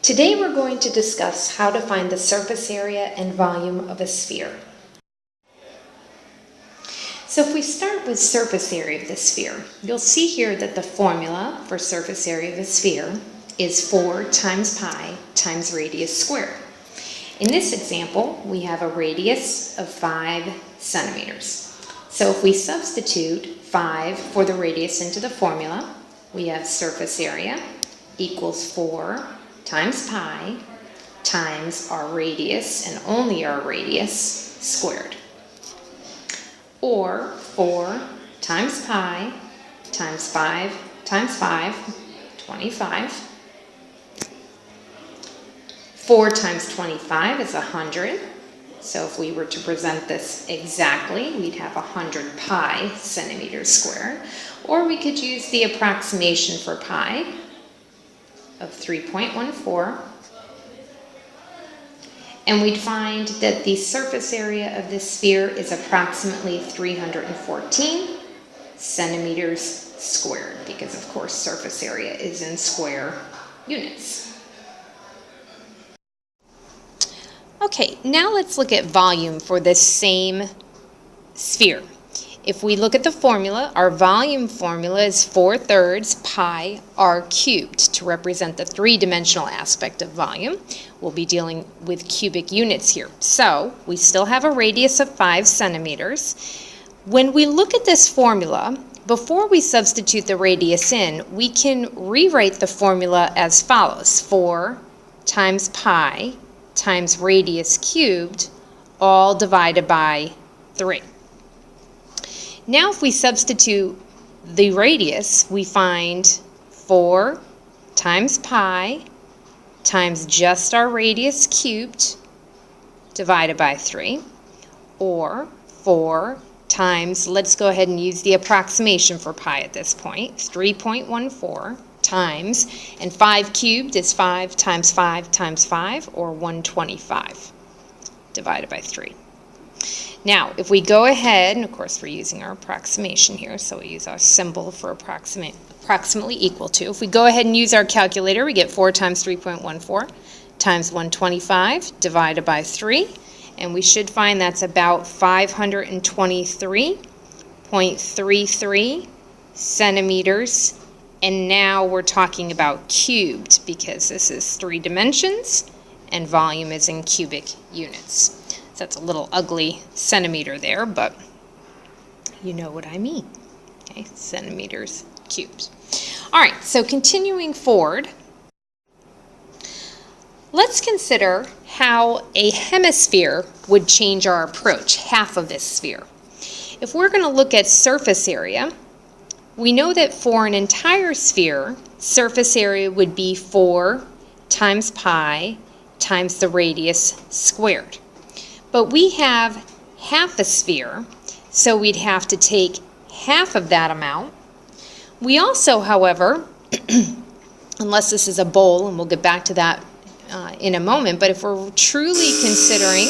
Today we're going to discuss how to find the surface area and volume of a sphere. So if we start with surface area of the sphere, you'll see here that the formula for surface area of a sphere is 4 times pi times radius squared. In this example, we have a radius of 5 centimeters. So if we substitute 5 for the radius into the formula, we have surface area equals 4 times pi times our radius, and only our radius, squared. Or 4 times pi times 5 times 5, 25. 4 times 25 is 100. So if we were to present this exactly, we'd have 100 pi centimeters squared. Or we could use the approximation for pi of 3.14. And we'd find that the surface area of this sphere is approximately 314 centimeters squared, because of course surface area is in square units. Okay, now let's look at volume for this same sphere. If we look at the formula, our volume formula is 4/3 pi r cubed to represent the three-dimensional aspect of volume. We'll be dealing with cubic units here. So we still have a radius of 5 centimeters. When we look at this formula, before we substitute the radius in, we can rewrite the formula as follows: 4 times pi times radius cubed, all divided by 3. Now if we substitute the radius, we find 4 times pi times just our radius cubed divided by 3, or 4 times, let's go ahead and use the approximation for pi at this point, 3.14 times, and 5 cubed is 5 times 5 times 5, or 125 divided by 3. Now, if we go ahead, and of course we're using our approximation here, so we use our symbol for approximately equal to. If we go ahead and use our calculator, we get 4 times 3.14 times 125 divided by 3, and we should find that's about 523.33 centimeters. And now we're talking about cubed, because this is 3 dimensions and volume is in cubic units. So that's a little ugly centimeter there, but you know what I mean. Okay, centimeters cubed. All right, so continuing forward, let's consider how a hemisphere would change our approach, half of this sphere. If we're going to look at surface area, we know that for an entire sphere, surface area would be 4 times pi times the radius squared. But we have half a sphere, so we'd have to take half of that amount. We also, however, unless this is a bowl, and we'll get back to that in a moment, but if we're truly considering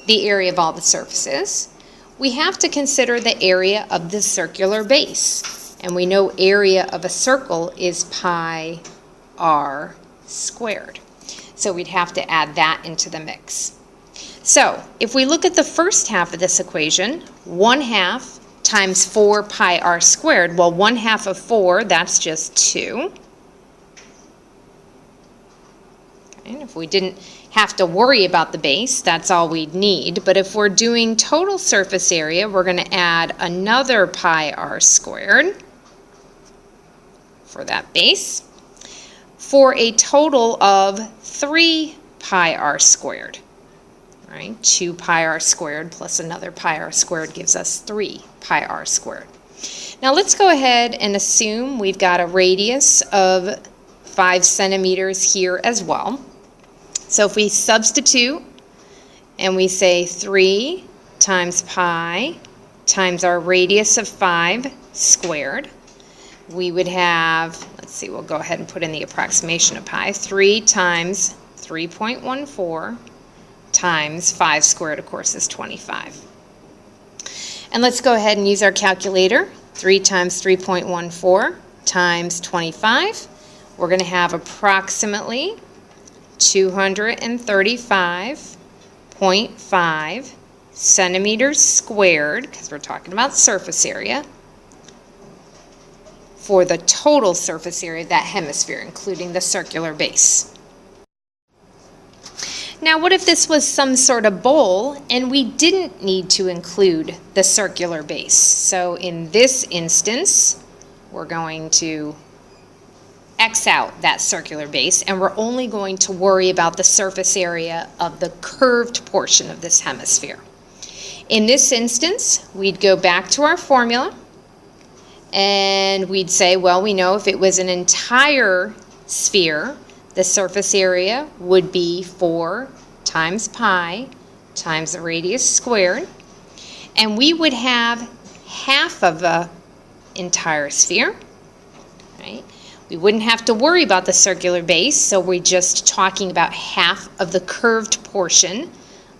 the area of all the surfaces, we have to consider the area of the circular base. And we know area of a circle is pi r squared. So we'd have to add that into the mix. So if we look at the first half of this equation, 1/2 times 4 pi r squared, well, 1/2 of 4, that's just 2. Okay, and if we didn't have to worry about the base, that's all we'd need. But if we're doing total surface area, we're going to add another pi r squared for that base, for a total of 3 pi r squared. Right? 2 pi r squared plus another pi r squared gives us 3 pi r squared. Now let's go ahead and assume we've got a radius of 5 centimeters here as well. So if we substitute and we say 3 times pi times our radius of 5 squared, we would have, let's see, we'll go ahead and put in the approximation of pi, 3 times 3.14 times 5 squared, of course, is 25. And let's go ahead and use our calculator. 3 times 3.14 times 25. we're going to have approximately 235.5 centimeters squared, because we're talking about surface area, for the total surface area of that hemisphere, including the circular base. Now, what if this was some sort of bowl and we didn't need to include the circular base? So in this instance, we're going to X out that circular base, and we're only going to worry about the surface area of the curved portion of this hemisphere. In this instance, we'd go back to our formula, and we'd say, well, we know if it was an entire sphere, the surface area would be 4 times pi times the radius squared, and we would have half of the entire sphere, right? We wouldn't have to worry about the circular base, so we're just talking about half of the curved portion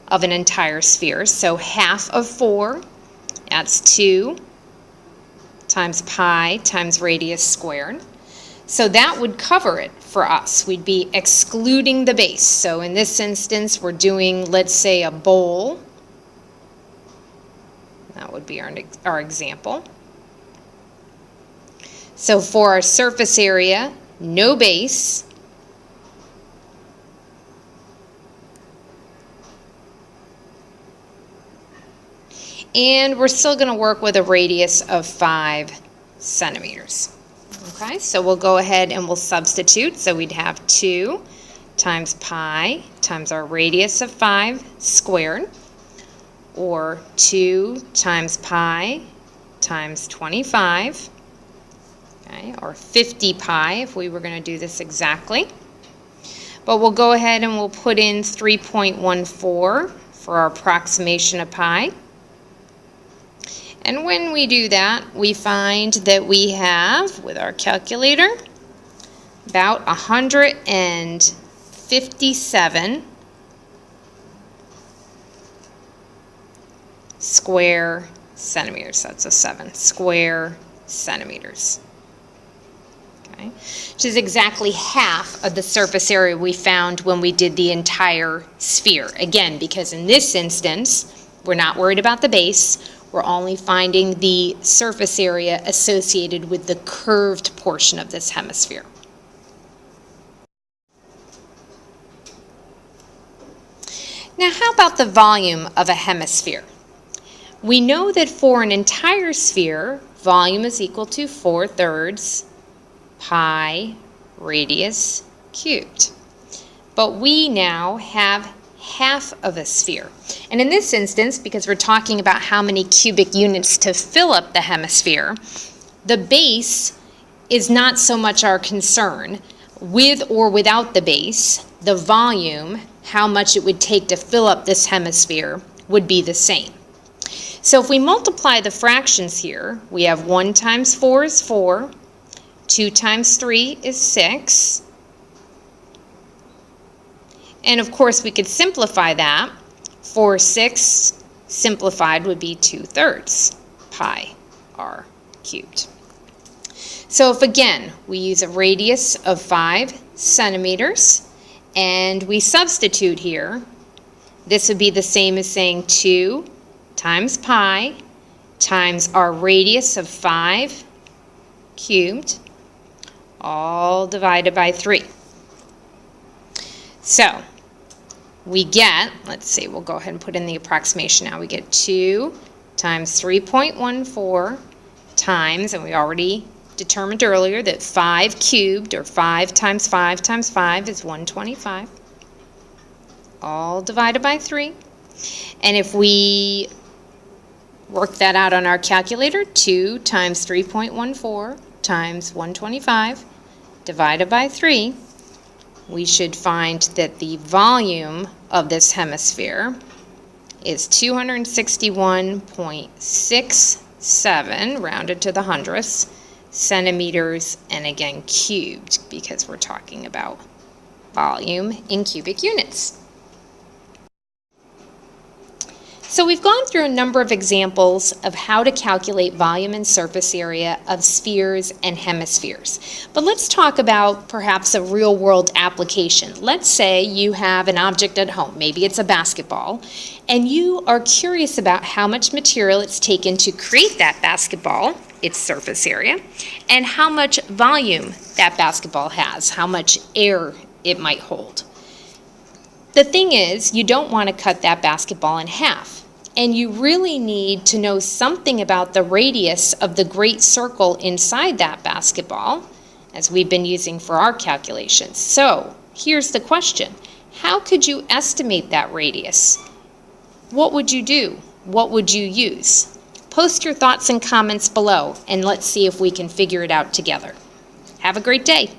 of an entire sphere. So half of 4, that's 2 times pi times radius squared. So that would cover it for us. We'd be excluding the base. So in this instance, we're doing, let's say, a bowl. That would be our example. So for our surface area, no base. And we're still going to work with a radius of 5 centimeters. Okay, so we'll go ahead and we'll substitute. So we'd have 2 times pi times our radius of 5 squared, or 2 times pi times 25, okay, or 50 pi if we were going to do this exactly. But we'll go ahead and we'll put in 3.14 for our approximation of pi. And when we do that, we find that we have, with our calculator, about 157 square centimeters. That's a 7 square centimeters. Okay, which is exactly half of the surface area we found when we did the entire sphere. Again, because in this instance, we're not worried about the base. We're only finding the surface area associated with the curved portion of this hemisphere. Now, how about the volume of a hemisphere? We know that for an entire sphere, volume is equal to 4/3 pi radius cubed. But we now have half of a sphere. And in this instance, because we're talking about how many cubic units to fill up the hemisphere, the base is not so much our concern. With or without the base, the volume, how much it would take to fill up this hemisphere, would be the same. So if we multiply the fractions here, we have 1 times 4 is 4, 2 times 3 is 6, and of course we could simplify that. 4 6 simplified would be 2/3 pi r cubed. So if again we use a radius of 5 centimeters and we substitute here, this would be the same as saying 2 times pi times our radius of 5 cubed, all divided by 3. So we get, let's see, we'll go ahead and put in the approximation now. We get 2 times 3.14 times, and we already determined earlier that 5 cubed, or 5 times 5 times 5 is 125, all divided by 3. And if we work that out on our calculator, 2 times 3.14 times 125 divided by 3, we should find that the volume of this hemisphere is 261.67, rounded to the hundredths, centimeters, and again cubed, because we're talking about volume in cubic units. So we've gone through a number of examples of how to calculate volume and surface area of spheres and hemispheres. But let's talk about perhaps a real-world application. Let's say you have an object at home, maybe it's a basketball, and you are curious about how much material it's taken to create that basketball, its surface area, and how much volume that basketball has, how much air it might hold. The thing is, you don't want to cut that basketball in half, and you really need to know something about the radius of the great circle inside that basketball, as we've been using for our calculations. So, here's the question. How could you estimate that radius? What would you do? What would you use? Post your thoughts and comments below, and let's see if we can figure it out together. Have a great day.